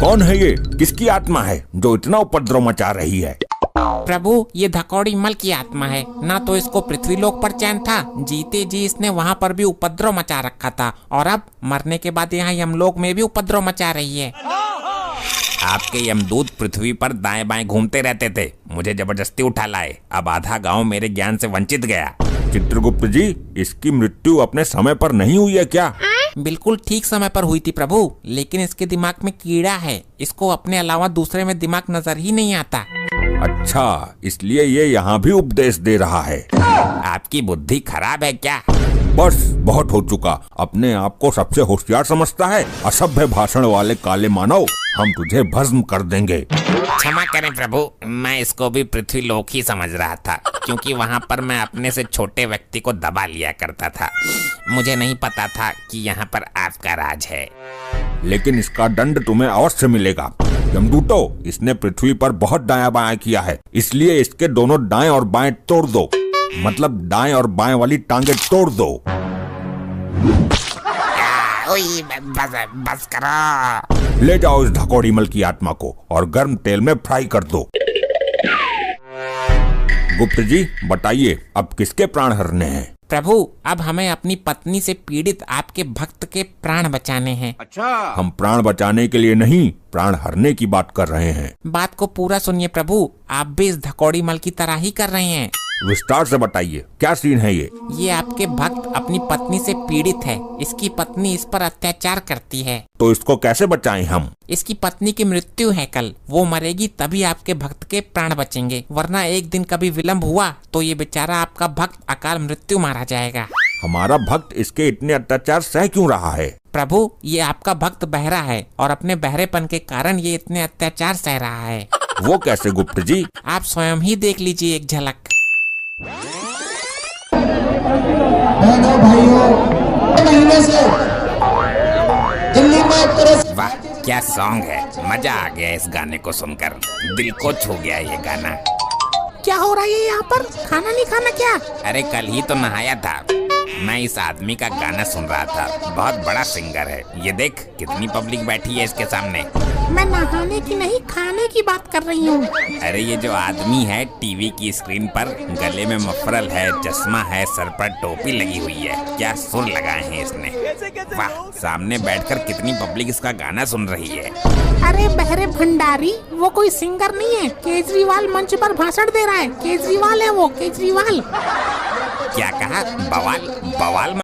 कौन है ये? किसकी आत्मा है जो इतना उपद्रव मचा रही है? प्रभु, ये धकौड़ी मल की आत्मा है। ना तो इसको पृथ्वीलोक पर चैन था, जीते जी इसने वहाँ पर भी उपद्रव मचा रखा था, और अब मरने के बाद यहाँ यमलोक में भी उपद्रव मचा रही है। आपके यमदूत पृथ्वी पर दाएं बाएं घूमते रहते थे, मुझे जबरदस्ती उठा लाए। अब आधा गांव मेरे ज्ञान से वंचित गया। चित्रगुप्त जी, इसकी मृत्यु अपने समय पर नहीं हुई है क्या? बिल्कुल ठीक समय पर हुई थी प्रभु, लेकिन इसके दिमाग में कीड़ा है। इसको अपने अलावा दूसरे में दिमाग नजर ही नहीं आता। अच्छा, इसलिए ये यहाँ भी उपदेश दे रहा है। आपकी बुद्धि खराब है क्या? बस बहुत हो चुका। अपने आप को सबसे होशियार समझता है। असभ्य भाषण वाले काले मानव, हम तुझे भस्म कर देंगे। क्षमा करें प्रभु, मैं इसको भी पृथ्वीलोक ही समझ रहा था, क्योंकि वहाँ पर मैं अपने से छोटे व्यक्ति को दबा लिया करता था। मुझे नहीं पता था कि यहाँ पर आपका राज है। लेकिन इसका दंड तुम्हें अवश्य मिलेगा। यमदूतों, इसने पृथ्वी पर बहुत दायां बायां किया है, इसलिए इसके दोनों दाएं और बाएं तोड़ दो। मतलब दाएं और बाएं वाली टांगे तोड़ दो। बस करो। ले जाओ इस धकौड़ी मल की आत्मा को और गर्म तेल में फ्राई कर दो। गुप्त जी, बताइए अब किसके प्राण हरने हैं? प्रभु, अब हमें अपनी पत्नी से पीड़ित आपके भक्त के प्राण बचाने हैं। अच्छा, हम प्राण बचाने के लिए नहीं, प्राण हरने की बात कर रहे हैं। बात को पूरा सुनिए प्रभु, आप भी इस धकौड़ी मल की तरह ही कर रहे हैं। विस्तार से बताइए, क्या सीन है ये? ये आपके भक्त अपनी पत्नी से पीड़ित है। इसकी पत्नी इस पर अत्याचार करती है। तो इसको कैसे बचाएं हम? इसकी पत्नी की मृत्यु है कल, वो मरेगी तभी आपके भक्त के प्राण बचेंगे, वरना एक दिन कभी विलंब हुआ तो ये बेचारा आपका भक्त अकाल मृत्यु मारा जाएगा। हमारा भक्त इसके इतने अत्याचार सह क्यों रहा है? प्रभु, ये आपका भक्त बहरा है और अपने बहरेपन के कारण ये इतने अत्याचार सह रहा है। वो कैसे गुप्त जी? आप स्वयं ही देख लीजिए एक झलक। वाह, क्या सॉन्ग है। मजा आ गया इस गाने को सुनकर, दिल को छू गया ये गाना। क्या हो रहा है यहाँ पर? खाना नहीं खाना क्या? अरे कल ही तो नहाया था। मैं इस आदमी का गाना सुन रहा था, बहुत बड़ा सिंगर है। ये देख कितनी पब्लिक बैठी है इसके सामने। मैं नहाने की नहीं, खाने की बात कर रही हूँ। अरे ये जो आदमी है टीवी की स्क्रीन पर, गले में मफरल है, चश्मा है, सर पर टोपी लगी हुई है, क्या सुर लगाए हैं इसने। वाह, सामने बैठकर कितनी पब्लिक इसका गाना सुन रही है। अरे बहरे भंडारी, वो कोई सिंगर नहीं है, केजरीवाल मंच पर भाषण दे रहा है। केजरीवाल है वो, केजरीवाल। क्या कहा? बवाल? बवाल